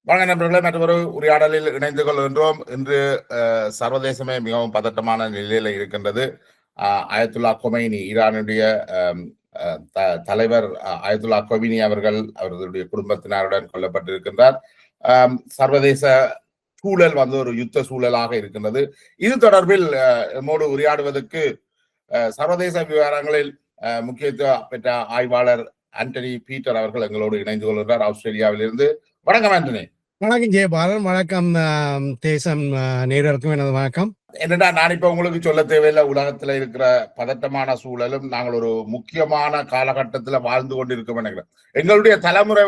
வணக்கம் நண்பர்களே, மற்றொரு உரையாடலில் இணைந்து கொள்கின்றோம். இன்று சர்வதேசமே மிகவும் பதட்டமான நிலையில இருக்கின்றது. அயத்துல்லா கொமைனி, ஈரானுடைய தலைவர் அயத்துல்லா கொமைனி அவர்கள் அவர்களுடைய குடும்பத்தினருடன் கொல்லப்பட்டிருக்கின்றார். சர்வதேச சூழல் ஒரு யுத்த சூழலாக இருக்கின்றது. இது தொடர்பில் நம்மோடு உரையாடுவதற்கு சர்வதேச விவகாரங்களில் முக்கியத்துவம் பெற்ற ஆய்வாளர் ஆண்டனி பீட்டர் அவர்கள் எங்களோடு இணைந்து கொள்கின்றார் ஆஸ்திரேலியாவிலிருந்து. வணக்கம் ஆண்டனி. வணக்கம் ஜெயபாலன். வணக்கம் தேசம் நேரருக்கும் எனது வணக்கம். என்னடா, நான் இப்ப உங்களுக்கு சொல்ல தேவையில்லை. உலகத்துல இருக்கிற பதட்டமான சூழலும் நாங்கள் ஒரு முக்கியமான காலகட்டத்துல வாழ்ந்து கொண்டு இருக்கோம் நினைக்கிறேன். எங்களுடைய தலைமுறை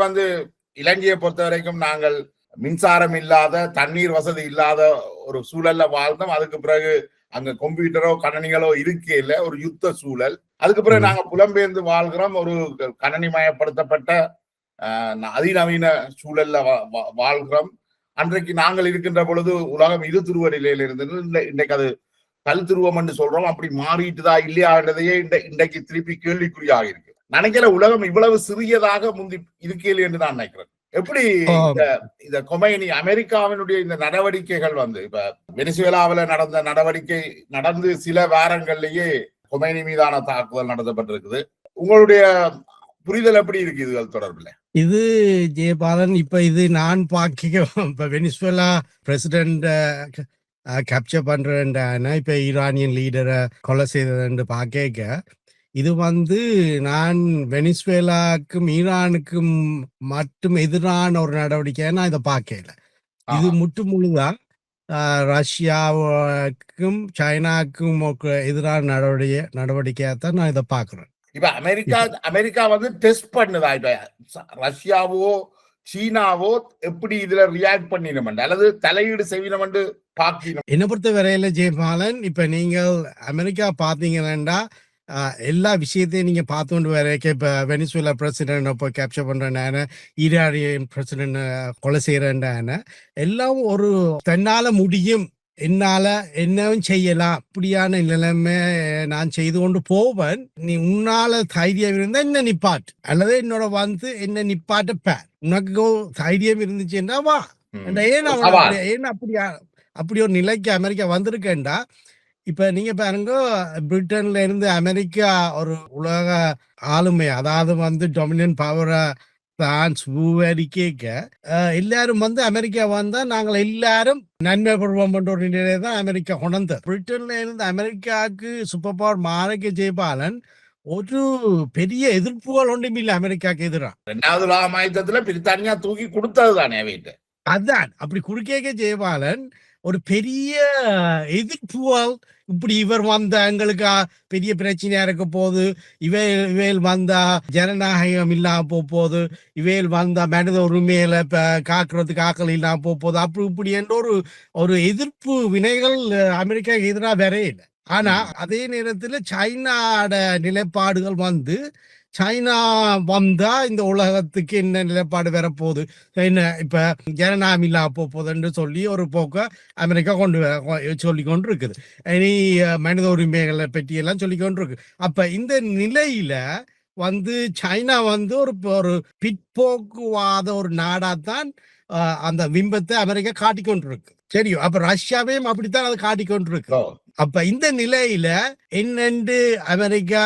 இலங்கையை பொறுத்த வரைக்கும் நாங்கள் மின்சாரம் இல்லாத, தண்ணீர் வசதி இல்லாத ஒரு சூழல்ல வாழ்ந்தோம். அதுக்கு பிறகு அங்க கம்ப்யூட்டரோ கணனிகளோ இருக்கே இல்ல, ஒரு யுத்த சூழல். அதுக்கு பிறகு நாங்க புலம்பெயர்ந்து வாழ்கிறோம், ஒரு கணனிமயப்படுத்தப்பட்ட அதிநவீன சூழல்ல வாழ்கிறோம். அன்றைக்கு நாங்கள் இருக்கின்ற பொழுது உலகம் இரு துருவ நிலையில இருந்தது. இன்றைக்கு அது கல் துருவம் என்று சொல்றோம். அப்படி மாறிட்டுதா இல்லையான்றதையே இன்றைக்கு திருப்பி கேள்விக்குறியாக இருக்கு. நினைக்கிற உலகம் இவ்வளவு சிறியதாக முந்தி இருக்கையில் என்று நான் நினைக்கிறேன். எப்படி இந்த கொமைனி அமெரிக்காவினுடைய இந்த நடவடிக்கைகள் இப்ப வெனிசுவேலாவில நடந்த நடவடிக்கை நடந்து சில வாரங்கள்லயே கொமைனி மீதான தாக்குதல் நடத்தப்பட்டிருக்குது. உங்களுடைய புரிதல் எப்படி இருக்கு இதுகள் தொடர்பில்? இது ஜெயபாலன், இப்ப இது நான் இப்ப வெனிசுவேலா பிரசிடென்ட் கேப்சர் பண்றேன்டான இப்ப ஈரானியன் லீடரை கொலை செய்தது பார்க்க இது நான் வெனிசுவேலாக்கும் ஈரானுக்கும் மட்டும் எதிரான ஒரு நடவடிக்கை நான் இதை பார்க்கல. இது முற்று முழுதான் ரஷ்யாவுக்கும் சைனாக்கும் எதிரான நடவடிக்கையாத்தான் நான் இதை பார்க்கிறேன். இப்ப அமெரிக்கா டெஸ்ட் பண்ணுதா? இப்ப ரஷ்யாவோ சீனாவோ எப்படி இதுல ரியாக்ட் பண்ணினோம் அல்லது தலையீடு செய்யணும் பாக்கணும்? என்ன பொறுத்த வரையில ஜெயபாலன், இப்ப நீங்கள் அமெரிக்கா பாத்தீங்கன்னா எல்லா விஷயத்தையும் நீங்க பார்த்து கொண்டு வரைக்க, இப்ப வெனிசுவேலா பிரசிடென்ட் இப்போ கேப்சர் பண்றேன், ஈரானியன் பிரசிடென்ட் கொலை செய்யறேன், எல்லாம் ஒரு தன்னால முடியும், என்னால என்னவும் செய்யலாம் அப்படியான நிலைமை நான் செய்து கொண்டு போவேன். நீ உன்னால தைரியம் இருந்தா என்ன நிப்பாட்டு, அல்லது என்னோட என்ன நிப்பாட்ட பேர். உனக்கு தைரியம் இருந்துச்சுன்னா வா. ஏன் அப்படி ஒரு நிலைக்கு அமெரிக்கா வந்திருக்கேன்டா. இப்ப நீங்க பாருங்க, பிரிட்டன்ல இருந்து அமெரிக்கா ஒரு உலக ஆளுமை, அதாவது டொமினன்ட் பவரை பிரான்ஸ் கேட்க எல்லாரும் அமெரிக்கா வந்தா நாங்கள் எல்லாரும் நன்மை பெறுவோம் என்ற ஒரு நிலையை தான் அமெரிக்கா கொண்டது. பிரிட்டன்ல இருந்து அமெரிக்காவுக்கு சூப்பர் பவர் மாறக்க ஜெயபாலன் ஒரு பெரிய எதிர்ப்புகள் ஒன்றும் இல்லை அமெரிக்காவுக்கு எதிராக. 2வது உலக யுத்தத்துல பிரித்தானியா தூக்கி கொடுத்தது தானே வீட்டு. அதான் அப்படி குறுக்கேக்க ஜெயபாலன் ஒரு பெரிய எதிர்ப்புகள், இப்படி இவர் வந்தா எங்களுக்கு பெரிய பிரச்சனையா இருக்க போகுது, இவையில் வந்தா ஜனநாயகம் இல்லாம போகுது, இவையில் வந்தா மனித உரிமையில காக்குறதுக்கு ஆக்கள் இல்லாம போகுது, அப்படி இப்படி என்ற ஒரு எதிர்ப்பு வினைகள் அமெரிக்கா எதிராக வரையில. ஆனா அதே நேரத்துல சைனாட நிலைப்பாடுகள் சைனா வந்தா இந்த உலகத்துக்கு என்ன நிலைப்பாடு வரப்போகுது, என்ன இப்ப ஜனநாயகம் இல்லாம போகுதுன்னு சொல்லி ஒரு போக்க அமெரிக்கா சொல்லி கொண்டு இருக்குது. இனி மனித உரிமைகளை பற்றி எல்லாம் சொல்லி கொண்டு இருக்கு. அப்ப இந்த நிலையில சைனா ஒரு பிற்போக்குவாத ஒரு நாடாத்தான் அந்த பிம்பத்தை அமெரிக்கா காட்டிக்கொண்டு இருக்கு. சரியோ, அப்ப ரஷ்யாவையும் அப்படித்தான் அதை காட்டிக்கொண்டு இருக்கு. அப்ப இந்த நிலையில என்னென்று அமெரிக்கா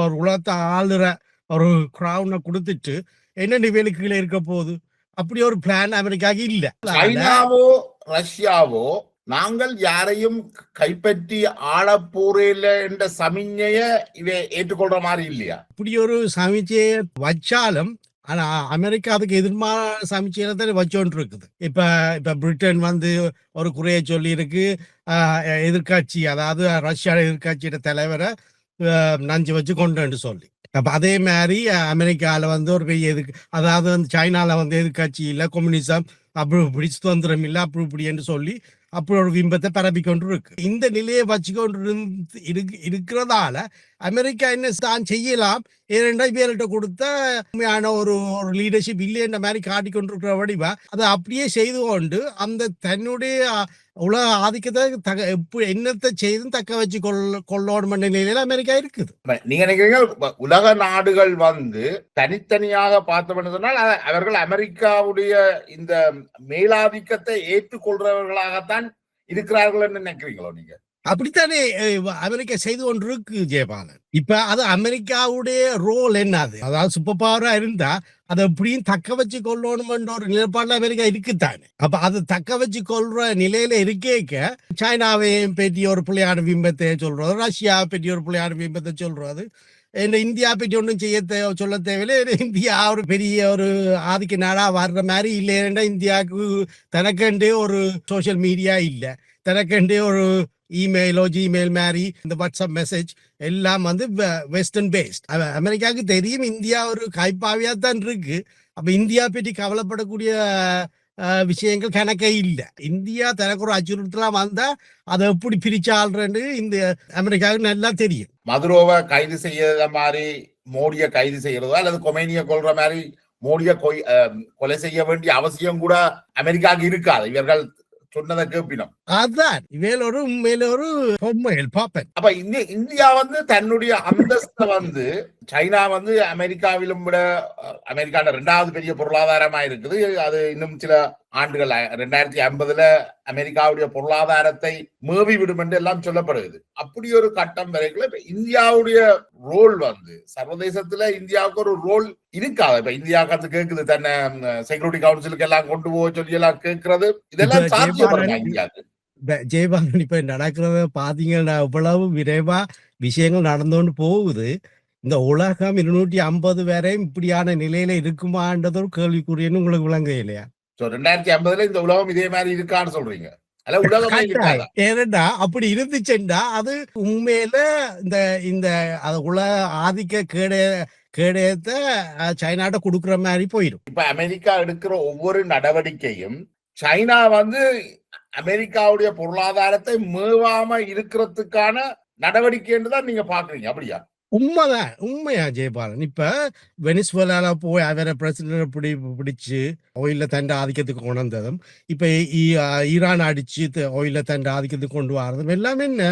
ஒரு உலகத்தை ஆளுற ஒரு கிரவுனை கொடுத்துட்டு என்ன நிவேலுக்கு கீழே இருக்க போகுது, அப்படி ஒரு பிளான் அமெரிக்காவுக்கு இல்ல. சைனாவோ ரஷ்யாவோ நாங்கள் யாரையும் கைப்பற்றி ஆளப்போறேல என்ற சமிஞ்சைய இவை ஏற்றுக்கொள்ற மாதிரி இல்லையா? இப்படி ஒரு சமிச்சையை வச்சாலும் ஆனா அமெரிக்கா அதுக்கு எதிர்மான சமிச்சையில வச்சோன்னு இருக்குது. இப்ப பிரிட்டன் ஒரு குறைய சொல்லி இருக்கு, எதிர்கட்சி, அதாவது ரஷ்யா எதிர்கட்சியோட தலைவரை நஞ்சு வச்சு கொண்டு சொல்லி. அப்ப அதே மாதிரி அமெரிக்கால ஒரு பெரிய அதாவது சைனால எதிர்கட்சி இல்ல, கம்யூனிசம் அப்படி இப்படி சுதந்திரம் இல்லை, அப்படி இப்படி என்று சொல்லி அப்படி ஒரு பிம்பத்தை பரப்பிக்கொண்டு இருக்கு. இந்த நிலையை வச்சுக்கொண்டு இருக்கிறதால அமெரிக்கா என்ன தான் செய்யலாம், ஏனென்றா இவர்கிட்ட கொடுத்த உண்மையான ஒரு லீடர்ஷிப் இல்லைன்ற மாதிரி காட்டிக்கொண்டிருக்கிற வடிவா அதை அப்படியே செய்து கொண்டு அந்த தன்னுடைய உலக ஆதிக்கத்தை என்னத்தை செய்தும் தக்க வச்சு கொள்ளோடும் நிலையில அமெரிக்கா இருக்குது. நீங்க நினைக்கிறீங்க உலக நாடுகள் வந்து தனித்தனியாக பார்த்தோம்னு சொன்னால் அவர்கள் அமெரிக்காவுடைய இந்த மேலாதிக்கத்தை ஏற்றுக்கொள்றவர்களாகத்தான் இருக்கிறார்கள் என்று நினைக்கிறீங்களோ நீங்க? அப்படித்தானே அமெரிக்கா செய்து கொண்டு இருக்கு ஜெயபாலன். இப்ப அது அமெரிக்காவுடைய ரோல் என்னது, அதாவது சூப்பர் பவரா இருந்தா அதை எப்படியும் தக்க வச்சு கொள்ளணும்ன்ற ஒரு நிலைப்பாடுல அமெரிக்கா இருக்குத்தானே. அப்ப அது தக்க வச்சு கொள்ற நிலையில இருக்கேக்க சைனாவையும் பற்றி ஒரு பிள்ளையான பிம்பத்தை சொல்றது, ரஷ்யாவை பற்றி ஒரு பிள்ளையான பிம்பத்தை சொல்றது, இந்த இந்தியா பற்றி ஒன்றும் சொல்ல தேவையில்லை. இந்தியா ஒரு பெரிய ஒரு ஆதிக்க நாடா வர்ற மாதிரி இல்லைன்னா இந்தியாவுக்கு தனக்கண்டே ஒரு சோசியல் மீடியா இல்லை, தனக்கண்டே ஒரு இமெயிலோ ஜிமெயில் மாதிரி இந்த வாட்ஸ்அப் மெசேஜ் எல்லாம் வந்து வெஸ்டர்ன் பேஸ்ட். அமெரிக்காவுக்கு தெரியும் இந்தியா ஒரு கைப்பாவியா தான் இருக்கு. அப்ப இந்தியா பற்றி கவலைப்படக்கூடிய விஷயங்கள் கணக்கே இல்லை. இந்தியா தனக்கு ஒரு அச்சுறுத்தலாம் வந்தா அதை எப்படி பிரிச்சாள்றன்னு இந்த அமெரிக்காவுக்கு நல்லா தெரியும். மதுரோவை கைது செய்யற மாதிரி மோடியை கைது செய்யறதோ அல்லது கொமேனியை கொல்ற மாதிரி மோடியை கொலை செய்ய வேண்டிய அவசியம் கூட அமெரிக்காவுக்கு இருக்காது. இவர்கள் சொன்னதை கேட்பினோம். அதான் இவையில ஒரு உண்மையில ஒரு பொம்மைகள் பாப்பேன். அப்ப இந்தியா வந்து தன்னுடைய அந்தஸ்தை வந்து சைனா வந்து அமெரிக்காவிலும் விட அமெரிக்கான 2வது பெரிய பொருளாதாரமா இருக்குது. அது இன்னும் சில ஆண்டுகள் 2050 அமெரிக்காவுடைய பொருளாதாரத்தை மேவி விடும் என்று எல்லாம் சொல்லப்படுகிறது. அப்படி ஒரு கட்டம் வரைக்கும் இந்தியாவுடைய ரோல் வந்து சர்வதேசத்துல இந்தியாவுக்கு ஒரு ரோல் இருக்காது. இப்ப இந்தியாவுக்கு வந்து கேக்குது தன்னை செக்யூரிட்டி கவுன்சிலுக்கு எல்லாம் கொண்டு போக சொல்லி எல்லாம் கேட்கறது, இதெல்லாம் சாத்தியப்படுமா இந்தியாவுக்கு? ஜெயபாலன் இப்ப நடக்கிறத பாத்தீங்கன்னா இவ்வளவு விரைவா விஷயங்கள் நடந்தோன்னு போகுது. இந்த உலகம் 250 வரையும் இப்படியான நிலையில இருக்குமான்றது ஒரு கேள்விக்குரியன்னு உங்களுக்கு விளங்க இல்லையா? 2050 இந்த உலகம் இதே மாதிரி இருக்கான்னு சொல்றீங்க? ஏனண்டா அப்படி இருந்துச்சுண்டா அது உண்மையில இந்த இந்த உலக ஆதிக்க கேடயத்தை சைனாட்ட கொடுக்குற மாதிரி போயிடும். இப்ப அமெரிக்கா எடுக்கிற ஒவ்வொரு நடவடிக்கையும் சைனா வந்து அமெரிக்காவுடைய பொருளாதாரத்தை மேவாம இருக்கிறதுக்கான நடவடிக்கை என்றுதான் நீங்க பாக்குறீங்க, அப்படியா? உண்மைதான், உண்மையா ஜெயபாலன். இப்ப வெனிசுவேலால போய் அவரை பிரசிடண்ட் பிடிச்சு ஆயில தண்ட ஆதிக்கத்துக்கு கொண்டு வந்ததும், இப்ப ஈரான் அடிச்சு ஆயில தண்ட ஆதிக்கத்துக்கு கொண்டு வரதும் எல்லாமே என்ன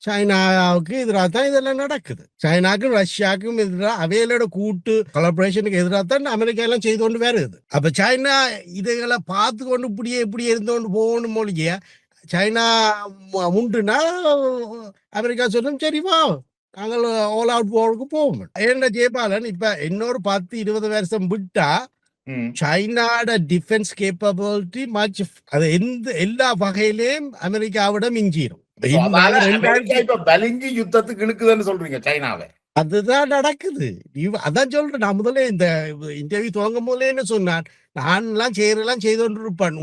சைனாவுக்கு எதிராக தான் இதெல்லாம் நடக்குது. சைனாக்கும் ரஷ்யாவுக்கும் எதிராக அவைகளோட கூட்டு கொலாபரேஷனுக்கு எதிராக தான் அமெரிக்கா எல்லாம் செய்து கொண்டு வருது. அப்ப சைனா இதுகளை பார்த்து கொண்டு இப்படி இருந்தோண்டு போகணும் மொழிய சைனா உண்டுனா அமெரிக்கா சொல்லும் சரிவா நாங்கள் ஆல் அவுட் போருக்கு போவோம். ஏன்னா ஜெயபாலன் இப்ப இன்னொரு 10-20 வருஷம் விட்டா சைனாட டிஃபென்ஸ் கேப்பபிலிட்டி மச் அது எல்லா வகையிலையும் அமெரிக்காவிட மிஞ்சிடும். யுத்தத்துக்கு இழுக்குதுன்னு சொல்றீங்க சைனாவை? அதுதான் நடக்குது. அதான் சொல்றேன். நான் முதல்ல இந்த இன்டர்வியூ துவங்கும் போதே என்ன சொன்னான், நான் எல்லாம் செய்து கொண்டு இருப்பான்.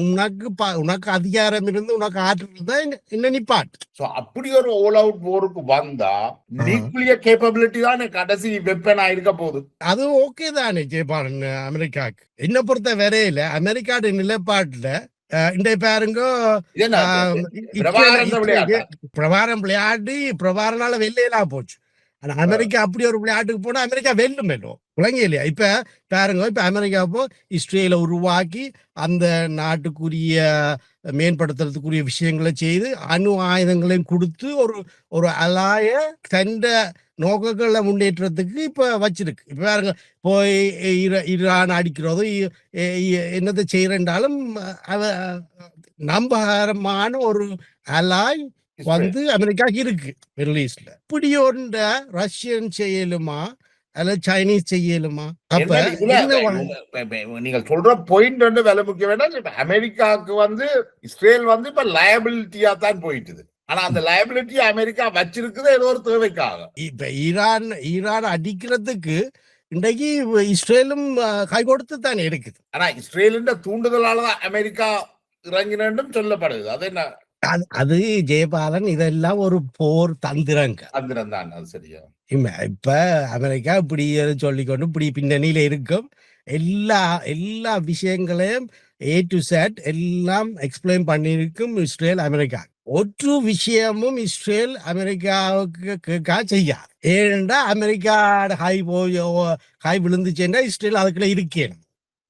உனக்கு அதிகாரம் இருந்து உனக்கு ஆற்றல் இருந்தா என்ன நிப்பாட். அப்படி ஒரு ஆல் அவுட் போருக்கு வந்தா நியூக்ளியர் கேப்பபிலிட்டி தான் கடைசி வெப்பனா இருக்க போகுது. அது ஓகே தானே ஜெயபாலன். அமெரிக்காவுக்கு என்ன பொறுத்த வரையில அமெரிக்காவோட நிலைப்பாட்டுல இன்றைய பாருங்க பிரபாரம் விளையாடி பிரபாரனால வெள்ளையெல்லாம் போச்சு. ஆனா அமெரிக்கா அப்படி ஒரு விளையாட்டுக்கு போனா அமெரிக்கா வெல்லும் விளங்க இல்லையா? இப்ப பாருங்க, இப்ப அமெரிக்கா இஸ்ரேலை உருவாக்கி அந்த நாட்டுக்குரிய மேம்படுத்துறதுக்குரிய விஷயங்களை செய்து அணு ஆயுதங்களையும் கொடுத்து ஒரு அலாய தண்ட நோக்கங்களை முன்னேற்றத்துக்கு இப்ப வச்சிருக்கு. இப்ப பாருங்க, போய் ஈரான் அடிக்கிறதோ என்னத்தை செய்யறேன்றாலும் நம்பகரமான ஒரு அலாய் வந்து அமெரிக்காக்கு இருக்கு மிடில் ஈஸ்ட்ல. இப்படி ஒன்ற ரஷ்யன் செய்யலுமா அல்ல சைனீஸ் செய்யலுமா? அப்ப நீங்கள் சொல்ற பாயிண்ட் வந்து வேலை முக்கியம் வேண்டாம். அமெரிக்காவுக்கு வந்து இஸ்ரேல் வந்து இப்ப லயபிலிட்டியா தான் போயிட்டுது. ஆனா அந்த லயபிலிட்டி அமெரிக்கா வச்சிருக்குது ஏதோ ஒரு தேவைக்காக. இப்ப ஈரான் அடிக்கிறதுக்கு இன்றைக்கு இஸ்ரேலும் கை கொடுத்து தானே இருக்குது. ஆனா இஸ்ரேலின் தூண்டுதலாலதான் அமெரிக்கா இறங்கினும் சொல்லப்படுது. அது என்ன? அது ஜெயபாலன் இதெல்லாம் ஒரு போர் தந்திரம் தான். அது சரியா? இப்ப அமெரிக்கா இப்படி சொல்லிக்கொண்டு இப்படி பின்னணியில இருக்கும். எல்லா விஷயங்களையும் A to Z எல்லாம் எக்ஸ்பிளைன் பண்ணிருக்கும் இஸ்ரேல் அமெரிக்கா. ஒரு விஷயமும் இஸ்ரேல் அமெரிக்காவுக்கு செய்யாது. ஏனென்றா அமெரிக்கா ஹை விழுந்துச்சுன்னா இஸ்ரேல் அதுக்குள்ள இருக்கணும்.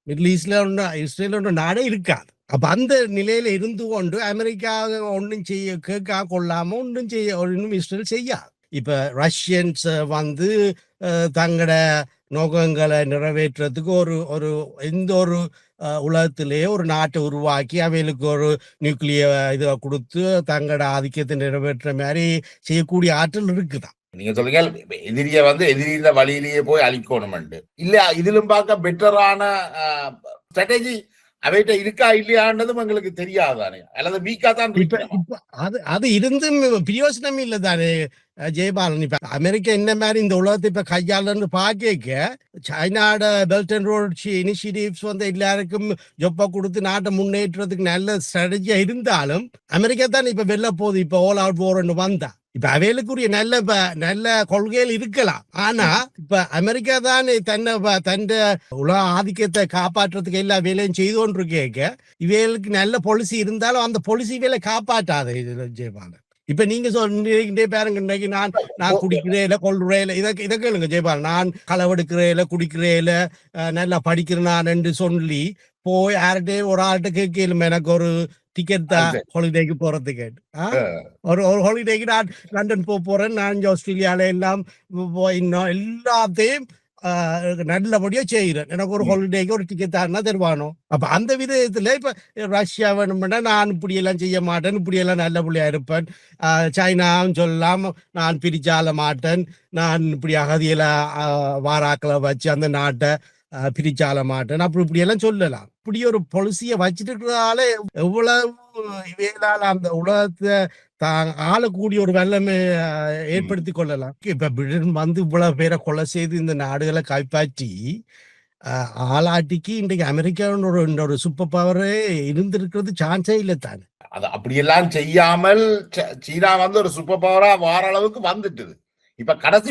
மிடில் ஈஸ்ட்ல இஸ்ரேல் நாடே இருக்காது. அப்ப அந்த நிலையில இருந்து கொண்டு அமெரிக்கா ஒன்றும் செய்ய கேட்கா கொள்ளாம ஒன்றும் இஸ்ரேல் செய்யாது. இப்ப ரஷ்யன்ஸ் வந்து தங்களோட நோக்கங்களை நிறைவேற்றுறதுக்கு ஒரு ஒரு எந்த ஒரு உலகத்திலேயே ஒரு நாட்டை உருவாக்கி அவைகளுக்கு ஒரு நியூக்ளியர் இதை கொடுத்து தங்களோட ஆதிக்கத்தை நிறைவேற்ற மாதிரி செய்யக்கூடிய ஆற்றல் இருக்குதான். நீங்க சொல்றீங்க எதிரிய வந்து எதிரியில வழியிலேயே போய் அழிக்கணும் இல்ல, இதிலும் பார்க்க பெட்டரான ஸ்ட்ராட்டஜி அவைகிட்ட இருக்கா இல்லையான்றதும் எங்களுக்கு தெரியாதானே, அல்லது வீக்கா தான் அது இருந்தும் பிரயோசனம் இல்லை தானே ஜெயபாலன். இப்ப அமெரிக்கா என்ன மாதிரி இந்த உலகத்தை இப்ப கையாளன்னு பாக்க சைனாட பெல்ட் அண்ட் ரோட் இனிஷியேட்டிவ்ஸ் வந்து எல்லாருக்கும் ஜொப்ப கொடுத்து நாட்டை முன்னேற்றத்துக்கு நல்ல ஸ்ட்ராட்டஜியா இருந்தாலும் அமெரிக்கா தான் இப்ப வெளில போகுது. இப்ப ஆல் அவுட் வார்ன்னு வந்தா இப்ப அவைகளுக்குரிய நல்ல கொள்கைகள் இருக்கலாம். ஆனா இப்ப அமெரிக்கா தான் தன் உலக ஆதிக்கத்தை காப்பாற்றுறதுக்கு எல்லா வேலையும் செய்து கொண்டு கேட்க இவைகளுக்கு நல்ல பாலிசி இருந்தாலும் அந்த பாலிசி வேலை காப்பாற்றாது ஜெயபாலன். இப்ப நீங்க சொல்லிட்டே பாருங்க, இன்னைக்கு நான் குடிக்கிறேல கொள்றேல இதை கேளுங்க ஜெயபாலன். நான் களவெடுக்கிறேல குடிக்கிறேல நல்லா படிக்கிறேன் நான் என்று சொல்லி போய் யார்கிட்டே ஒரு ஆள்கிட்ட கேட்கலும் எனக்கு ஒரு டிக்கெட் தான் ஹாலிடேக்கு போறதுக்கு. ஒரு ஹாலிடேக்கு நான் லண்டன் போறேன், நான் ஆஸ்திரேலியால எல்லாம் இன்னும் எல்லாத்தையும் நல்லபடியா செய்யறேன், எனக்கு ஒரு ஹாலிடேக்கு ஒரு டிக்கெட் தானா தருவானோ. அப்ப அந்த விதத்துல இப்ப ரஷ்யா வேணும்னா நான் இப்படி எல்லாம் செய்ய மாட்டேன், இப்படி எல்லாம் நல்ல பிள்ளையா இருப்பேன், சைனாவும் சொல்லலாம் நான் பிரிச்சால மாட்டேன், நான் இப்படி அகதியில வாராக்களை வச்சு அந்த நாட்டை பிரிச்சால மாட்டேன், அப்படி இப்படி எல்லாம் சொல்லலாம். இப்படி ஒரு பாலிசியை வச்சுட்டு இருக்கிறதால எவ்வளவு இவைகளால் அந்த உலகத்தை ஆளக்கூடிய ஒரு வல்லமை ஏற்படுத்தி கொள்ளலாம். இப்ப பிரிட்டன் வந்து இவ்வளவு பேரை கொலை செய்து இந்த நாடுகளை கைப்பாற்றி ஆளாட்டிக்கு இன்றைக்கு அமெரிக்காவோட ஒரு சூப்பர் பவரே இருந்திருக்கிறது சான்ஸே இல்லை தானே. அது அப்படியெல்லாம் செய்யாமல் சீனா வந்து ஒரு சூப்பர் பவரா வார அளவுக்கு வந்துட்டுது. இப்ப கடைசி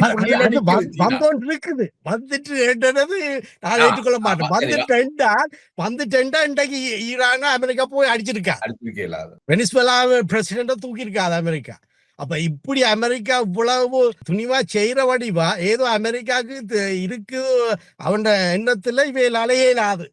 இருக்குது வந்துட்டு நான் ஏற்றுக்கொள்ள மாட்டேன். வந்துட்டேன்டா இன்றைக்கு ஈரான் அமெரிக்கா போய் அடிச்சிருக்கா, வெனிசுவேலா பிரசிடென்ட தூக்கி இருக்காது அமெரிக்கா. அப்ப இப்படி அமெரிக்கா இவ்வளவு துணிவா செய்யற வடிவா ஏதோ அமெரிக்காவுக்கு இருக்கு அவன் எண்ணத்துல இவையிலாலே இயலாது.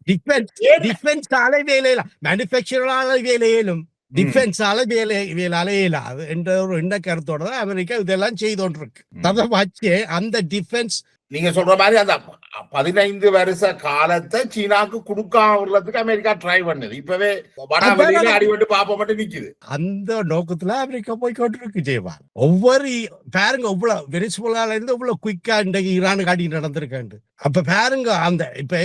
டிஃபென்ஸ் வேலையில மேனுபேக்சரால வேலையிலும் டிஃபென்ஸால வேலையால இயலாது என்ற ஒரு எண்ண கருத்தோட தான் அமெரிக்கா இதெல்லாம் செய்து கொண்டிருக்கு. அதை வச்சு அந்த டிஃபென்ஸ் நீங்க சொல்ற மாதிரி அந்த 15 வருஷ காலத்தை சீனாக்கு கொடுக்காம அமெரிக்கா ட்ரை பண்ணுது. இப்பவே அடிபட்டு பாப்ப மட்டும் நிக்குது. அந்த நோக்கத்துல அமெரிக்கா போய் கொண்டிருக்கு ஜெயவா. ஒவ்வொரு பாருங்க இவ்வளவு வெனிசுவேலால இருந்து இவ்வளவு குயிக்கா இன்றைக்கு ஈரானுக்கு அடி நடந்திருக்காண்டு. அப்ப பாருங்க அந்த இப்ப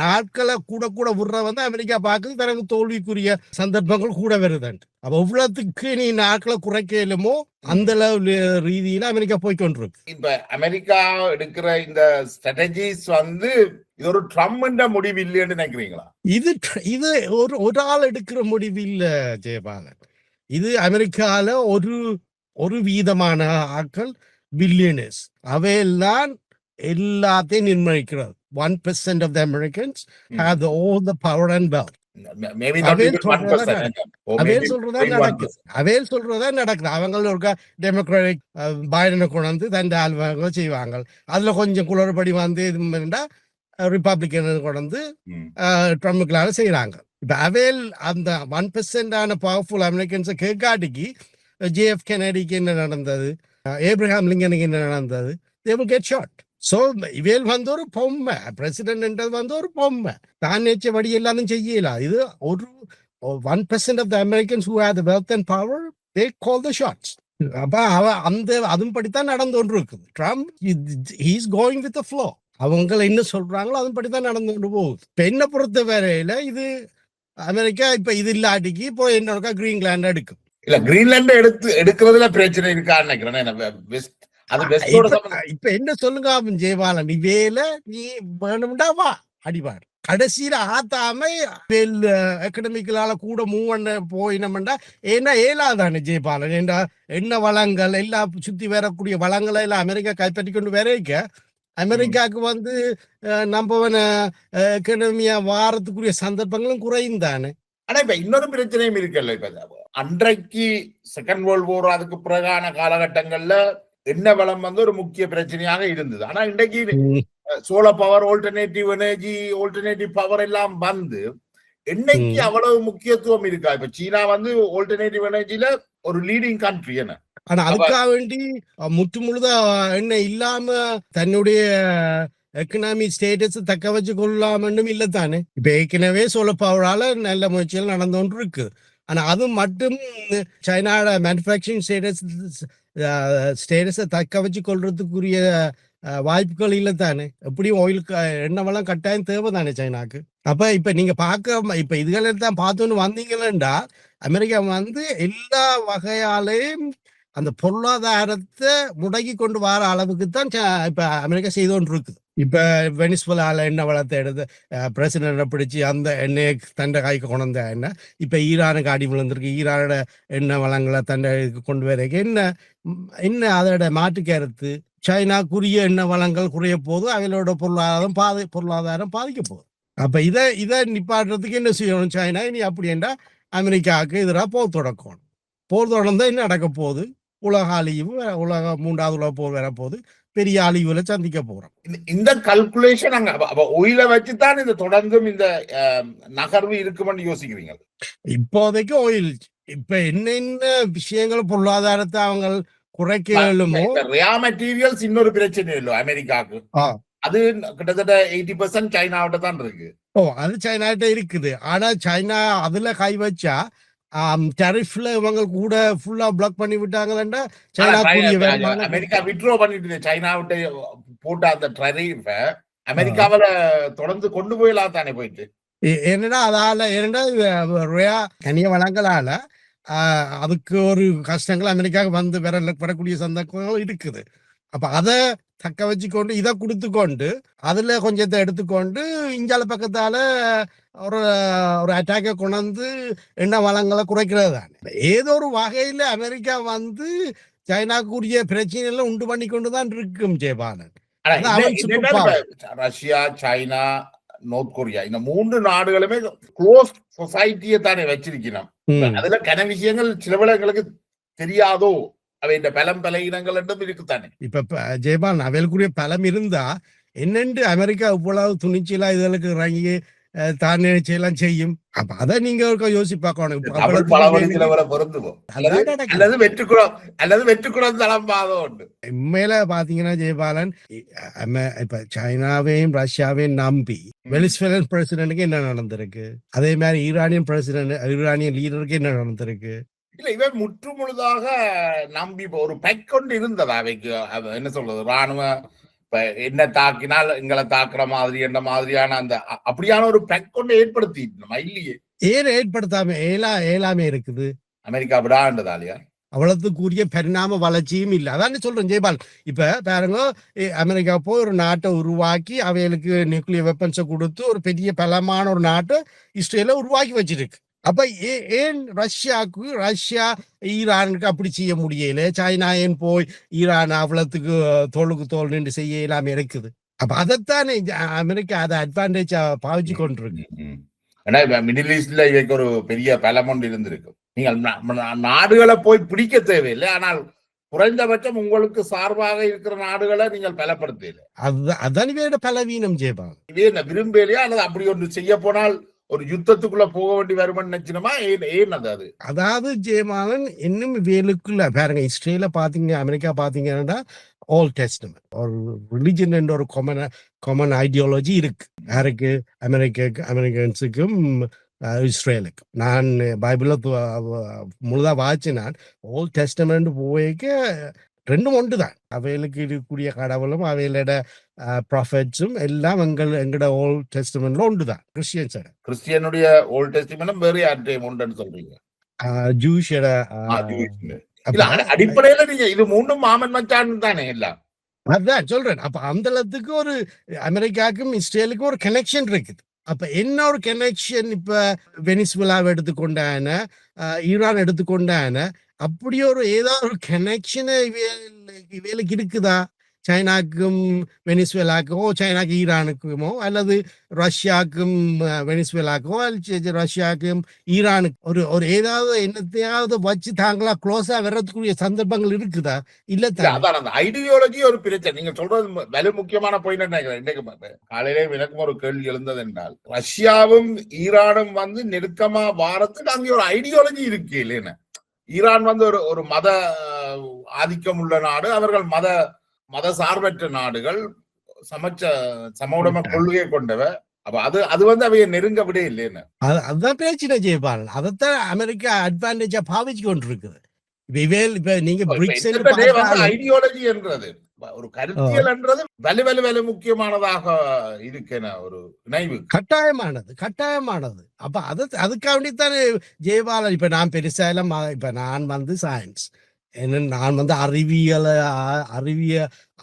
நாட்களை கூட விடுற வந்து அமெரிக்கா பாக்குது தனக்கு தோல்விக்குரிய சந்தர்ப்பங்கள் கூட வருதுண்டு. அப்ப இவ்வளவுக்கு நீ நாட்களை குறைக்கலுமோ அந்த ரீதியில அமெரிக்கா போய் கொண்டிருக்கு. இப்ப அமெரிக்கா எடுக்கிற இந்த ஸ்ட்ராட்டஜிஸ் வந்து இது ஒரு ட்ரம்ப் முடிவு இல்லைன்னு நினைக்கிறீங்களா? இது ஒரு ஆள் எடுக்கிற முடிவு இல்ல ஜெயபாலன். இது அமெரிக்கால ஒரு வீதமான ஆட்கள் பில்லியனர்ஸ் அவையெல்லாம் எல்லாத்தையும் நிர்ணயிக்கிறது. 1% of the Americans have all the power and wealth. அவையில் சொல்றதா நடக்குது. அவங்க ஒரு டெமோக்ராட்டிக் பைடனை கொண்டு தன் ஆல்வங்க செய்வாங்க. அதுல கொஞ்சம் குளறுபடி வந்து ரிப்பப்ளிகன் கொண்டு ட்ரம்புக்களால செய்யறாங்க. இப்ப அவையில் அந்த 1% பவர்ஃபுல் அமெரிக்கன்ஸை கேட்காட்டிக்கு JF கென்னடிக்கு என்ன நடந்தது, ஏப்ரஹாம் லிங்கனுக்கு என்ன நடந்தது, they will get shot. So இவேல் வந்து ஒரு பொம்மை, பிரசிடென்ட் வந்து ஒரு பொம்மை, தான் நினைச்சபடி எல்லாரும் செய்யலாம். இது ஒரு 1% of the Americans who have the wealth and power, they call the shots. அப்ப அந்த அதன்படித்தான் நடந்து கொண்டு இருக்குது. Trump he is going with the flow. அவங்க என்ன சொல்றாங்களோ அதன்படித்தான் நடந்து கொண்டு போகுது. இப்ப என்ன பொறுத்த வரையில இது அமெரிக்கா இப்ப இது இல்லாட்டிக்கு இப்போ என்ன கிரீன்லாண்ட் எடுக்கும். இல்ல கிரீன்லாண்ட் எடுக்கிறதுல பிரச்சனை இருக்கான்னு நினைக்கிறேன். இப்ப என்ன சொல்லுங்க ஜெயபாலன், வேலை நீ வேணும்டா வா அடிபாடு கடைசியில ஆத்தாம எக்கடமிக்கலால கூட மூவ் பண்ண போயினோம்டா ஏன்னா ஏலாதானே ஜெயபாலன். ஏண்டா என்ன வளங்கள் எல்லாம் சுத்தி வரக்கூடிய வளங்களை எல்லாம் அமெரிக்கா கைப்பற்றி கொண்டு வரைக்க அமெரிக்காவுக்கு வந்து நம்ம எக்கனமியா வாரத்துக்குரிய சந்தர்ப்பங்களும் குறைந்தானே. ஆனா இப்ப இன்னொரு பிரச்சனையும் இருக்குல்ல, இப்ப அன்றைக்கு செகண்ட் வேர்ல்ட் வார் அதுக்கு பிறகான காலகட்டங்கள்ல எண்ணெய் வளம் வந்து ஒரு முக்கிய பிரச்சனையாக இருந்தது. ஆனா இன்றைக்கு solar power, alternative energy, alternative power எல்லாம் வந்து எண்ணெய்க்கு அவ்வளவு முக்கியத்துவம் இருக்கா? இப்ப சீனா வந்து ஆல்டர்னேட்டிவ் எனர்ஜில ஒரு லீடிங் கண்ட்ரி என்ன. ஆனா அதுக்காக வேண்டி முற்று முழுதா என்ன இல்லாம தன்னுடைய எக்கனாமிக் ஸ்டேட்டஸ் தக்க வச்சு கொள்ளாமண்டும் இல்லத்தானே. இப்ப ஏற்கனவே சோலார் பவரால நல்ல முயற்சிகள் நடந்து கொண்டு இருக்கு. ஆனா அது மட்டும் சைனாவோட மேனுஃபேக்சரிங் ஸ்டேட்டஸை தக்க வச்சு கொள்றதுக்குரிய வாய்ப்புகள் இல்லத்தானே. எப்படியும் ஆயிலுக்கு எண்ணெய் வளம் கட்டாயம் தேவை தானே சைனாக்கு. அப்ப இப்ப நீங்க பார்க்க இப்ப இதுகளை தான் பார்த்தோன்னு வந்தீங்கன்னா அமெரிக்கா வந்து எல்லா வகையாலையும் அந்த பொருளாதாரத்தை முடக்கி கொண்டு வர அளவுக்கு தான் இப்ப அமெரிக்கா செய்து கொண்டு இருக்குது. இப்ப வெனிசுலால எண்ணெய் வளத்தை எடுத்து பிரசிடென்ட பிடிச்சி அந்த எண்ணெயை தண்டை காய்க்க கொண்டு எண்ணெய் இப்ப ஈரானுக்கு அடி விழுந்திருக்கு. ஈரானோட எண்ணெய் வளங்களை தண்டை கொண்டு வரைக்கும் என்ன அதோட மாற்று கருத்து சைனாக்குரிய எண்ணெய் வளங்கள் குறைய போது அவங்களோட பொருளாதாரம் பாதிக்க போகுது. அப்ப இதை நிப்பாட்டுறதுக்கு என்ன செய்யணும் சைனா? இனி அப்படி என்றா அமெரிக்காவுக்கு எதிராக போர் தொடக்கணும். போர் தொடர்ந்தா என்ன நடக்க போகுது? உலக அழிவு, மூன்றாவது உலக போர் வரப்போகுது. பெரிய அழிவுல சந்திக்க போறோம். இந்த கல்குலேஷன் அங்க ஒயில வச்சுதான் இந்த தொடர்ந்தும் இந்த நகர்வு இருக்குமென்னு யோசிக்கிறீங்க? இப்போதைக்கு ஒயில் இப்ப என்னென்ன விஷயங்கள் பொருளாதாரத்தை அவங்க குறைக்கலுமோ. ரேயா மெட்டீரியல்ஸ் இன்னொரு பிரச்சனை இல்லை அமெரிக்காவுக்கு. அது கிட்டத்தட்ட 80% சைனாவிட்ட தான் இருக்கு. அது சைனாட்ட இருக்குது. ஆனா சைனா அதுல கை வச்சா டரிஃப்ல இவங்க கூட ஃபுல்லா பிளாக் பண்ணி விட்டாங்கன்னா அமெரிக்கா வித்ட்ரா பண்ணிட்டு சைனாவிட்ட போட்ட அந்த டரிஃப அமெரிக்காவில தொடர்ந்து கொண்டு போயலாம் தானே போயிட்டு. என்னன்னா ரேயா கனிய வளங்களால அதுக்கு ஒரு கஷ்டங்கள் அமெரிக்காவுக்கு வந்து வரக்கூடிய சந்தர்ப்பங்கள் இருக்குது. அப்ப அதை தக்க வச்சுக்கொண்டு இதை கொடுத்துக்கொண்டு அதுல கொஞ்சத்தை எடுத்துக்கொண்டு இஞ்சால பக்கத்தால ஒரு அட்டாக்கை கொண்டு எண்ணெய் வளங்களை குறைக்கிறது தான். ஏதோ ஒரு வகையில அமெரிக்கா வந்து சைனாக்குரிய பிரச்சனைகளை உண்டு பண்ணி கொண்டுதான் இருக்கும் Jayapalan. Russia, China, North Korea இந்த 3 நாடுகளுமே க்ளோஸ் சொசைட்டியை தானே வச்சிருக்கணும். அதுல கன விஷயங்கள் சிலவளங்களுக்கு தெரியாதோ அவைண்ட பலம் பல இனங்கள் என்றும் இருக்குத்தானே. இப்ப ஜெயபாலன் அவைகளுக்குரிய பலம் இருந்தா என்னென்று அமெரிக்கா இவ்வளவு துணிச்சலா இதற்கு இறங்கி தான் நினைச்செல்லாம் செய்யும். அப்ப அதை நீங்க யோசி பார்க்கணும். உண்மையில பாத்தீங்கன்னா ஜெயபாலன் இப்ப சைனாவையும் ரஷ்யாவையும் நம்பி வெனிசுவேலன் பிரசிடென்ட்டுக்கு என்ன நடந்திருக்கு, அதே மாதிரி ஈரானியன் லீடருக்கு என்ன நடந்திருக்கு. இல்ல இவன் முற்று முழுதாக நம்பி ஒரு பெக் கொண்டு இருந்ததா அவைக்கு என்ன சொல்றது ராணுவ என்ன தாக்கினால் எங்களை தாக்குற மாதிரி என்ன மாதிரியான அந்த அப்படியான ஒரு பெக் கொண்டு ஏற்படுத்தி இல்லையே. ஏன் ஏற்படுத்தாம ஏலாமே இருக்குது அமெரிக்கா விடாண்டதாலியா அவ்வளவுக்குரிய பரிணாம வளர்ச்சியும் இல்லை. அதான் சொல்றேன் ஜெயபால். இப்ப பாருங்க அமெரிக்கா போய் ஒரு நாட்டை உருவாக்கி அவைகளுக்கு நியூக்ளியர் வெப்பன்ஸை கொடுத்து ஒரு பெரிய பலமான ஒரு நாட்டை இஸ்ரேல உருவாக்கி வச்சிருக்கு. அப்ப ஏன் ரஷ்யா ஈரானுக்கு அப்படி செய்ய முடியல? சைனா ஏன் போய் ஈரான் அவ்வளவுக்கு தோளுக்கு தோல் நின்று செய்ய இல்லாம இருக்குது. அப்ப அதைத்தானே அமெரிக்கா அதை அட்வான்டேஜா பாவிச்சு கொண்டிருக்கு. மிடில் ஈஸ்ட்ல இதுக்கு ஒரு பெரிய பலம் ஒன்று இருந்திருக்கு. நீங்கள் நாடுகளை போய் பிடிக்க தேவையில்லை, ஆனால் குறைந்தபட்சம் உங்களுக்கு சார்பாக இருக்கிற நாடுகளை நீங்கள் பலப்படுத்தல. அதான் இவையோட பலவீனம் ஜெயபா. இதே விரும்பலையா அல்லது அப்படி ஒன்று செய்ய போனால் ஒரு யுத்தத்துக்குள்ள போக வேண்டி வருமானு நினைச்சினமா? ஏன் அது அதாவது ஜெயமாலன் இன்னும் வேலுக்குள்ள பாருங்க. இஸ்ரேல பாத்தீங்க, அமெரிக்கா பாத்தீங்கன்னா ஓல்ட் டெஸ்டமென்ட் ஒரு ரிலிஜன் என்ற ஒரு காமன் ஐடியாலஜி இருக்கு. யாருக்கு? அமெரிக்கன்ஸுக்கும் இஸ்ரேலுக்கு. நான் பைபிள முழுதா வாசினான். ஓல்ட் டெஸ்டமெண்ட் போய்க்க ரெண்டும் ஒன்று தான். அவைகளுக்கு இருக்கக்கூடிய கடவுளும் அவைகளோட ப்ராஃபட்ஸும் எல்லாம் எங்களோட ஓல்ட் டெஸ்டமெண்ட்ல ஒன்று தான். கிறிஸ்டியனுடைய ஓல்ட் டெஸ்டமெண்ட் வேற யார்ட்டையும் ஒன்றுன்னு சொல்றீங்க? ஜூஷோட அடிப்படையில நீங்க இது 3 மாமன் மச்சான் தானே எல்லாம். அதான் சொல்றேன். அப்ப அந்த அளவுக்கு ஒரு அமெரிக்காவுக்கும் இஸ்ரேலுக்கும் ஒரு கனெக்ஷன் இருக்குது. அப்ப என்ன ஒரு கனெக்ஷன்? இப்ப வெனிசுலாவை எடுத்துக்கொண்டான, ஈரான் எடுத்துக்கொண்டான, அப்படி ஒரு ஏதாவது ஒரு கனெக்ஷன் இவைகளுக்கு இருக்குதா? சைனாக்கும் வெனிசுவேலாக்குமோ, சைனாக்கு ஈரானுக்குமோ, அல்லது ரஷ்யாவுக்கும் வெனிசுவேலாக்குமோ, ரஷ்யாவுக்கும் ஈரானுக்கு ஒரு ஒரு ஏதாவது என்னத்தையாவது வச்சு தாங்களா க்ளோஸா வர்றதுக்குரிய சந்தர்ப்பங்கள் இருக்குதா? இல்ல அதான் அந்த ஐடியாலஜி ஒரு பிரச்சனை. நீங்க சொல்றது வலு முக்கியமான பாயிண்ட் நினைக்கிறேன். இன்னைக்கு காலையிலே எனக்கும் ஒரு கேள்வி எழுந்தது என்றால், ரஷ்யாவும் ஈரானும் வந்து நெருக்கமா வாரத்துக்கு அங்கே ஒரு ஐடியாலஜி இருக்கு இல்லைன்னு. ஈரான் வந்து ஒரு மத ஆதிக்கம் உள்ள நாடு, அவர்கள் மத சார்பற்ற நாடுகள், சமவுடைமை கொள்கையை கொண்டவ. அப்ப அது வந்து அவைய நெருங்க விட இல்லைன்னு. அதுதான் பிரச்சனை ஜெயபால். அதைத்தான் அமெரிக்கா அட்வான்டேஜா பாவிச்சு கொண்டு இருக்குது. இப்ப நீங்க ஐடியாலஜி என்றது ஒரு கருத்தியல் என்றது வலு முக்கியமானதாக இருக்கேன ஒரு நினைவு கட்டாயமானது. அப்ப அதுக்காண்டித்தானே ஜெயபாலன். இப்ப நான் பெருசா எல்லாம் இப்ப நான் வந்து சயின்ஸ், நான் வந்து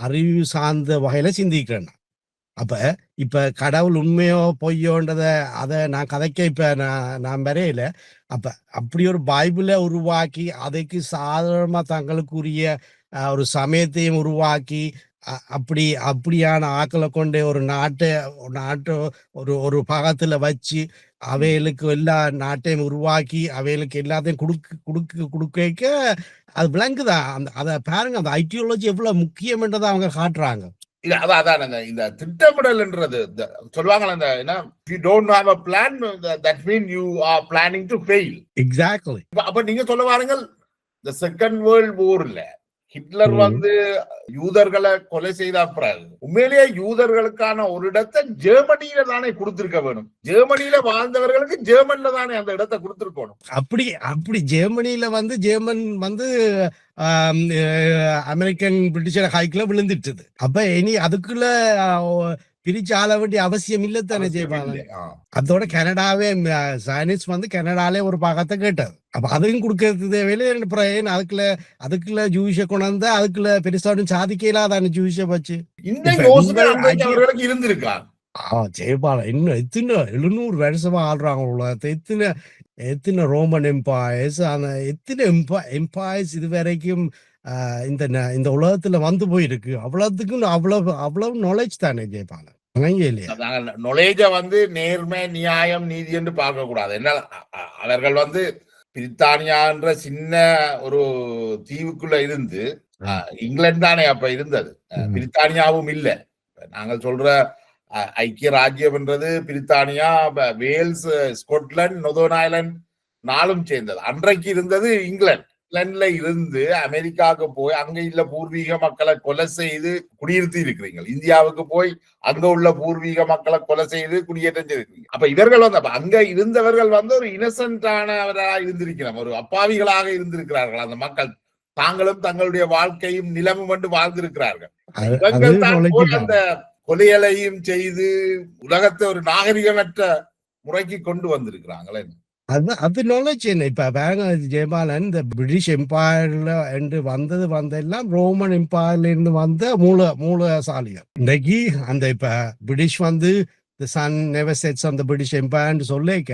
அறிவு சார்ந்த வகையில சிந்திக்கிறேன். அப்ப இப்ப கடவுள் உண்மையோ பொய்யோன்றத அதை நான் கதைக்க இப்ப நான் வரையில. அப்ப அப்படி ஒரு பைபிளை உருவாக்கி அதுக்கு சாதாரணமா தங்களுக்குரிய ஒரு சமயத்தையும் உருவாக்கி அப்படியான ஆக்களை கொண்டு ஒரு நாட்டை ஒரு பாகத்துல வச்சு அவைகளுக்கு எல்லா நாட்டையும் உருவாக்கி அவைகளுக்கு எல்லாத்தையும் கொடுக்க அது விளங்குதான். அதை பாருங்க, அந்த ஐடியாலஜி எவ்வளவு முக்கியம் என்றதை அவங்க காட்டுறாங்க. அதான் இந்த திட்டமிடல்ன்றது சொல்லுவாங்க. you don't have a plan, that means you are planning to fail. Exactly. அப்ப நீங்க சொல்ல வாருங்கள், the second world warல ஹிட்லர் வந்து யூதர்களை கொலை செய்த பிறகு உண்மையிலேயே யூதர்களுக்கான ஒரு இடத்தை ஜெர்மனியில தானே கொடுத்திருக்க வேணும். ஜெர்மனியில வாழ்ந்தவர்களுக்கு ஜெர்மன்ல தானே அந்த இடத்தை கொடுத்திருக்கணும். அப்படி ஜெர்மனியில வந்து ஜெர்மன் வந்து அமெரிக்கன் பிரிட்டிஷ் ஹைக்குள்ள விழுந்துட்டுது. அப்ப இனி அதுக்குள்ள பிரிச்சு ஆள வேண்டிய அவசியம் இல்லை தானே ஜெயபாலன். அதோட கனடாவே சைனீஸ் வந்து கனடாலே ஒரு பாகத்தை கேட்டது. அப்ப அதையும் கொடுக்கறது தேவையில்லை. அதுக்குள்ள ஜூஷ கொண்டு அதுக்குள்ள பெருசாடும் சாதிக்கலாதான ஜூஷ வச்சு இருந்திருக்கா ஜெயபாலன். இன்னும் எத்தனை 700 வருஷமா ஆள்றாங்க உலகத்தை. எத்தனை ரோமன் எம்பையர்ஸ், அந்த எத்தனை எம்பையர்ஸ் இது வரைக்கும் இந்த உலகத்துல வந்து போயிருக்கு. அவ்வளவுக்கும் அவ்வளவு நாலேஜ் தானே ஜெயபாலன். நாலேஜ வந்து நேர்மை, நியாயம், நீதி என்று பார்க்க கூடாது. என்ன அவர்கள் வந்து பிரித்தானியான்ற சின்ன ஒரு தீவுக்குள்ள இருந்து, இங்கிலாந்து தானே அப்ப இருந்தது, பிரித்தானியாவும் இல்ல. நாங்கள் சொல்ற ஐக்கிய ராஜ்யம் என்றது பிரித்தானியா, வேல்ஸ், ஸ்கொட்லாந்து, நொர்தர்ன் ஐலண்ட் நாளும் சேர்ந்தது. அன்றைக்கு இருந்தது இங்கிலாந்து. இங்கிலாந்துல இருந்து அமெரிக்காவுக்கு போய் அங்க இல்ல பூர்வீக மக்களை கொலை செய்து குடியிருத்தி இருக்கிறீங்க. இந்தியாவுக்கு போய் அங்க உள்ள பூர்வீக மக்களை கொலை செய்து குடியேற்றம் செய்திருக்கீங்க. அப்ப இவர்கள் வந்து அங்க இருந்தவர்கள் வந்து ஒரு இன்னசென்டானவராக இருந்திருக்கிறார், ஒரு அப்பாவிகளாக இருந்திருக்கிறார்கள். அந்த மக்கள் தாங்களும் தங்களுடைய வாழ்க்கையும் நிலமும் என்று வாழ்ந்திருக்கிறார்கள். இவர்கள் தான் அந்த கொலைகளையும் செய்து உலகத்தை ஒரு நாகரிகமற்ற முறைக்கு கொண்டு வந்திருக்கிறாங்களே. அது நாலேஜ் என்ன. இப்ப பாருங்க ஜெயபாலன், இந்த பிரிட்டிஷ் எம்பையர்ல என்று வந்தெல்லாம் ரோமன் எம்பையர்ல இருந்து வந்த மூலசாலிகள். இன்னைக்கு அந்த இப்ப பிரிட்டிஷ் வந்து the sun never sets on the British Empire சொல்லிக்க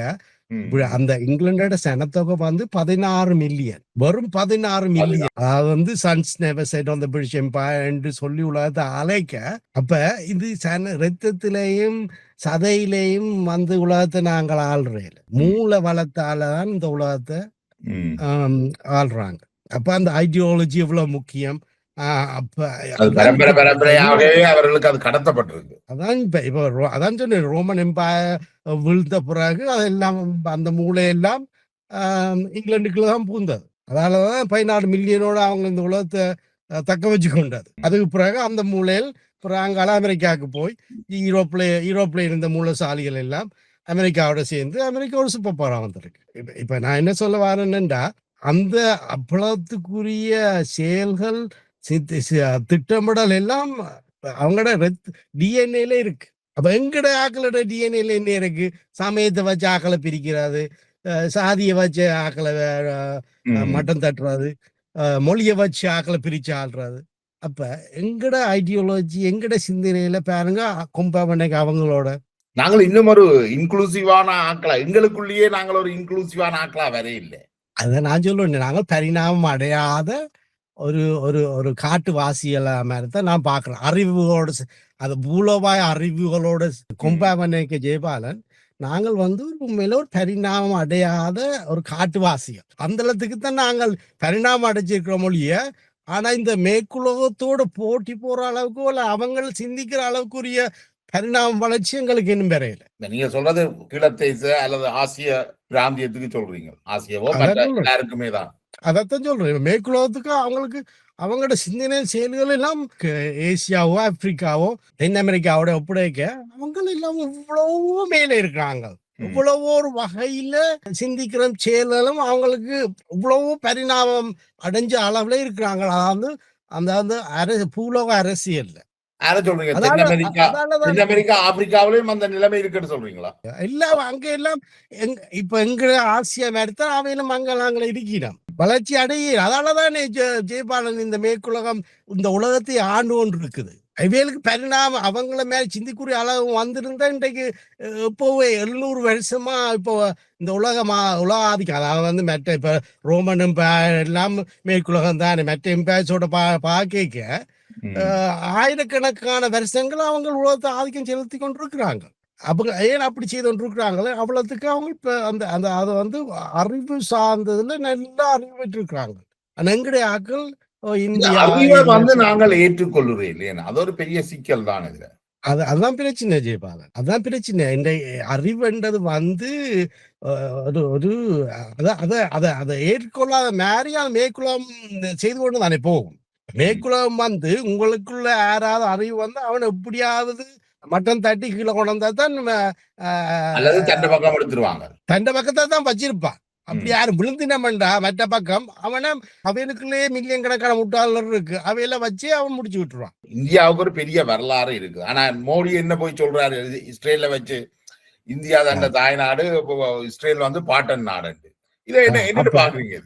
அந்த இங்கிலாண்டோட சனத்தொகை வந்து 16 மில்லியன், வெறும் 16 மில்லியன். அதாவது வந்து sons never set on the British empire என்று சொல்லி உலகத்தை அழைக்க. அப்ப இது ரத்தத்திலையும் சதையிலையும் வந்து உலகத்தை நாங்கள் ஆள்றேன். மூல வளத்தாலதான் இந்த உலகத்தை ஆள்றாங்க. அப்ப அந்த ஐடியாலஜி எவ்வளவு முக்கியம். அவர்களுக்கு அது கடத்தப்பட்டிருக்கு. அதான் சொன்னேன், ரோமன் எம்பையர் விழுந்த பிறகு அதெல்லாம் அந்த மூளையெல்லாம் இங்கிலாந்துக்குள்ளதான் பூந்தது. அதனாலதான் 14 மில்லியனோட அவங்க இந்த உலகத்தை தக்க வச்சு கொண்டது. அதுக்கு பிறகு அந்த மூலையில் அங்கால அமெரிக்காவுக்கு போய் யூரோப்ல இருந்த மூலசாலிகள் எல்லாம் அமெரிக்காவோட சேர்ந்து அமெரிக்கா ஒரு சூப்பர் பவரா வந்திருக்கு. இப்ப நான் என்ன சொல்ல வரேன்னா, அந்த அப்பளத்துக்குரிய செயல்கள் திட்டமிடல் எல்லாம் அவங்களோட டிஎன்ஏல இருக்கு. அப்ப எங்கட ஆக்களோட டிஎன்ஏல என்ன இருக்கு? சமயத்தை வச்சு ஆக்களை பிரிக்கிறது, சாதியை வச்சு ஆக்களை மட்டம் தட்டுறது, மொழியை வச்சு ஆக்களை பிரிச்சு ஆள்றது. அப்ப எங்கட ஐடியாலஜி எங்கட சிந்தனையில பாருங்க கொம்பா அவங்களோட நாங்கள் இன்னும் ஒரு இன்க்ளூசிவான ஆக்களா, எங்களுக்குள்ளேயே நாங்கள் ஒரு இன்க்ளூசிவான ஆக்களா வர இல்லை. அத நான் சொல்லுவேன், நாங்கள் பரிணாமம் அடையாத ஒரு ஒரு ஒரு காட்டுவாசிகள மாதிரி தான் நான் பார்க்குறேன். அறிவுகளோட அது மூலோபாய அறிவுகளோட கம்பேர் பண்ணிக்க ஜெயபாலன், நாங்கள் வந்து உண்மையில ஒரு பரிணாமம் அடையாத ஒரு காட்டுவாசிகள். அந்த இடத்துக்கு தான் நாங்கள் பரிணாமம் அடைஞ்சிருக்கிறோம் ஒழிய, ஆனா இந்த மேற்குலகத்தோட போட்டி போற அளவுக்கு இல்ல அவங்கள் சிந்திக்கிற அளவுக்குரிய பரிணாம வளர்ச்சி எங்களுக்கு இன்னும் வரையில. நீங்க சொல்றது கீழத்தேச அல்லது ஆசிய பிராந்தியத்துக்கு சொல்றீங்க. ஆசியாவோ அதான் மற்ற சொல்றேன். எல்லாருக்குமே தான். அதத்தான் சொல்றேன். மேற்குலகத்துக்கு அவங்களுக்கு அவங்களோட சிந்தனை செயல்கள் எல்லாம் ஏசியாவோ, ஆப்பிரிக்காவோ, தென் அமெரிக்காவோட ஒப்படைக்க அவங்க எல்லாம் எவ்வளவோ மேலே இருக்கிறாங்க. எவ்வளவோ ஒரு வகையில சிந்திக்கிற செயல்களும் அவங்களுக்கு இவ்வளவோ பரிணாமம் அடைஞ்ச அளவுல இருக்கிறாங்க. அதாவது அந்த அந்த பூலோக அரசியல்ல. யார சொல்றீங்க? அதால அதாலதான் தென் அமெரிக்கா, ஆப்பிரிக்காவிலும் அந்த நிலைமை இருக்குன்னு சொல்றீங்களா? எல்லாம் அங்க எல்லாம் இப்ப எங்க ஆசியா மாதிரி தான் அவையிலும் அங்க நாங்கள் இருக்கிறோம். வளர்ச்சி அடைய அதாலதான் ஜெயபாலன் இந்த மேற்குலகம் இந்த உலகத்தை ஆண்டு கொண்டு இருக்குது. இவைகளுக்கு பரிணாமம் அவங்கள மேல சிந்திக்குரிய அளவு வந்திருந்தா இன்றைக்கு இப்போவே 700 வருஷமா இப்போ இந்த உலக ஆதிக்கம் அதாவது வந்து மற்ற இப்ப ரோமன் எம்பையர் எல்லாம் மேற்குலகம் தானே மற்ற எம்பையர்ஸோட பார்க்க ஆயிரக்கணக்கான வருஷங்கள் அவங்க உலகத்தை ஆதிக்கம் செலுத்தி கொண்டிருக்கிறாங்க. அவங்க ஏன் அப்படி செய்து கொண்டிருக்கிறாங்களே அவ்வளவுக்கு அவங்க இப்ப அந்த அந்த அதை வந்து அறிவு சார்ந்ததுல நல்லா அறிவு பெற்றிருக்கிறாங்க. ஆனா எங்களுடைய ஆக்கள் இந்தியா அறிவை வந்து நாங்கள் ஏற்றுக்கொள்ளுறேன் இல்லையா? அது ஒரு பெரிய சிக்கல் தான் இதுல. அதுதான் பிரச்சனை ஜெயபாலன். அதான் பிரச்சனை. இந்த அறிவுன்றது வந்து ஒரு ஒரு அதை ஏற்கொள்ளாத மாதிரி அது மேற்குலம் செய்து கொண்டு தானே போகும். மேற்குலம் வந்து உங்களுக்குள்ள யாராவது அறிவு வந்து அவனை எப்படியாவது மட்டன் தட்டி கீழே கொண்டு வந்தா தான் அல்லது தண்டை பக்கம் எடுத்துருவாங்க. தண்டை பக்கத்தை தான் வச்சிருப்பான். அப்படி யாரும் விழுந்தினமண்டா மற்ற பக்கம் அவனை அவனுக்குள்ளேயே மில்லியன் கணக்கான முட்டாளர் இருக்கு அவையெல்லாம் வச்சு அவன் முடிச்சு விட்டுருவான். இந்தியாவுக்கு ஒரு பெரிய வரலாறு இருக்கு. ஆனா மோடி என்ன போய் சொல்றாரு, இஸ்ரேல வச்சு இந்தியா தண்ட தாய்நாடு, இஸ்ரேல் வந்து பாட்டன் நாடு. இதை என்ன பாக்குறீங்க?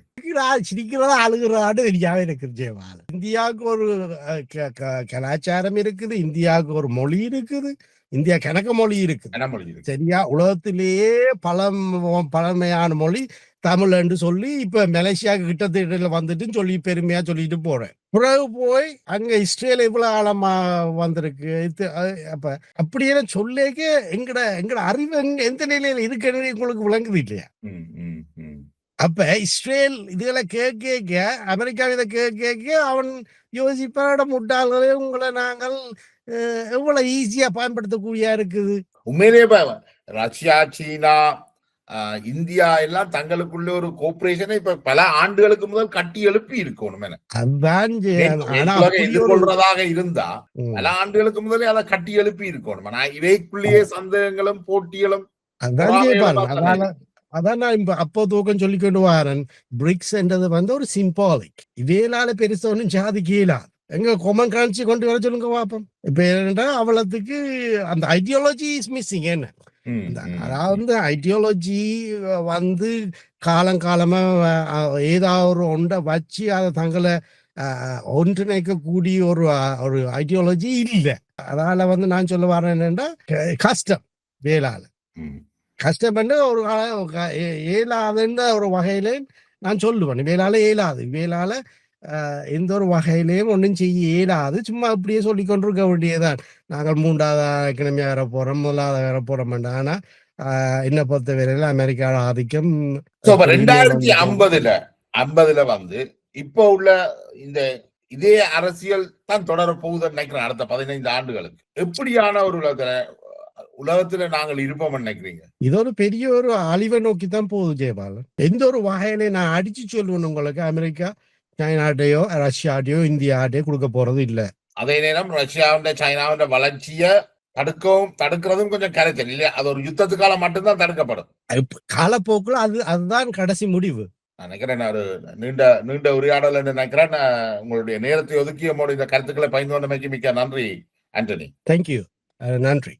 சிரிக்கிறதா அழுகிறதாடு தெரியாம எனக்கு ஜெயபாலன். இந்தியாவுக்கு ஒரு கலாச்சாரம் இருக்குது, இந்தியாவுக்கு ஒரு மொழி இருக்குது, இந்தியா கணக்க மொழி இருக்குது. சரியா? உலகத்திலேயே பழமையான மொழி தமிழ் என்று சொல்லி இப்ப மலேசியாவுக்கு கிட்டத்தட்ட வந்துட்டு சொல்லி பெருமையா சொல்லிட்டு போறேன். பிறகு போய் அங்க இஸ்ரேல் இவ்வளவு ஆழமா வந்திருக்கு. அப்ப அப்படியே சொல்லேக்க எங்கட அறிவு எந்த நிலையில இருக்குன்னு உங்களுக்கு விளங்குது இல்லையா? அப்ப இஸ்ரேல் இதுகளை கேட்க அமெரிக்கா இதை கேட்க அவன் யோசிப்பாட முட்டாள்களே உங்களை நாங்கள் எவ்வளவு ஈஸியா பயன்படுத்தக்கூடியா இருக்குது. உண்மையிலேயே ரஷ்யா, சீனா, இந்தியா எல்லாம் தங்களுக்குள்ள ஒரு கோஆபரேஷனை இப்ப பல ஆண்டுகளுக்கு முதல் கட்டி எழுப்பி இருக்கணும். அதுதான் எதிர்கொள்றதாக இருந்தா பல ஆண்டுகளுக்கு முதலே அதை கட்டி எழுப்பி இருக்கணும். ஆனா இவைக்குள்ளேயே சந்தேகங்களும் போட்டிகளும் அதான் நான் அப்போ தூக்கம் சொல்லிக்கொண்டு வரேன். பிரிக்ஸ் என்றது வந்து ஒரு சிம்பாலிக். இவையிலால பெருசா ஒன்றும் சாதிக்க இயலாது. எங்க கொமன் கரன்சி கொண்டு வர சொல்லுங்க பாப்போம். இப்ப என்னன்னா அவ்வளவுக்கு அந்த ஐடியாலஜி இஸ் மிஸ்ஸிங். என்ன அதாவது ஐடியாலஜி வந்து காலங்காலமா ஏதாவது ஒரு ஒன்றை வச்சு அதை தங்களை ஒன்றிணைக்கக்கூடிய ஒரு ஐடியாலஜி இல்லை. அதனால வந்து நான் சொல்ல வரேன் என்னன்னா கஷ்டம் வேளால கஷ்டம் பண்ண ஒரு இயலாதுன்ற ஒரு வகையில நான் சொல்லுவேன். வேளால இயலாது, வேளால எந்த ஒரு வகையிலையும் ஒன்றும் செய்ய இயலாது. சும்மா அப்படியே சொல்லி கொண்டிருக்க வேண்டியதான். நாங்கள் 3வது கிழமையா வர போறோம், 1வது வர போறோம். ஆனா என்ன பொறுத்த வரையில அமெரிக்காவோட ஆதிக்கம் 2050 வந்து இப்போ உள்ள இந்த இதே அரசியல் தான் தொடர போகுதுன்னு நினைக்கிறேன். அடுத்த 15 ஆண்டுகளுக்கு எப்படியான ஒரு உலகத்துல நாங்கள் இருப்போம் நினைக்கிறீங்க? இது ஒரு பெரிய ஒரு அழிவை நோக்கி தான் போகுது ஜெயபாலன். எந்த ஒரு வகையில நான் அடிச்சு சொல்லுவேன் உங்களுக்கு, அமெரிக்கா சைனாட்டையோ ரஷ்யாட்டையோ இந்தியாட்டையோ கொடுக்க போறது இல்ல. அதே நேரம் ரஷ்யாவுடைய சைனாவுடைய வளர்ச்சியை தடுக்கிறதும் கொஞ்சம் கரைச்சல் இல்லையா? அது ஒரு யுத்தத்துக்கால மட்டும்தான் தடுக்கப்படும். காலப்போக்குல அதுதான் கடைசி முடிவு. நான் நினைக்கிறேன் ஒரு நீண்ட உரையாடல் என்று நினைக்கிறேன். உங்களுடைய நேரத்தை ஒதுக்கிய இந்த கருத்துக்களை பகிர்ந்து கொண்டமைக்கு மிக்க நன்றி ஆண்டனி. தேங்க்யூ. நன்றி.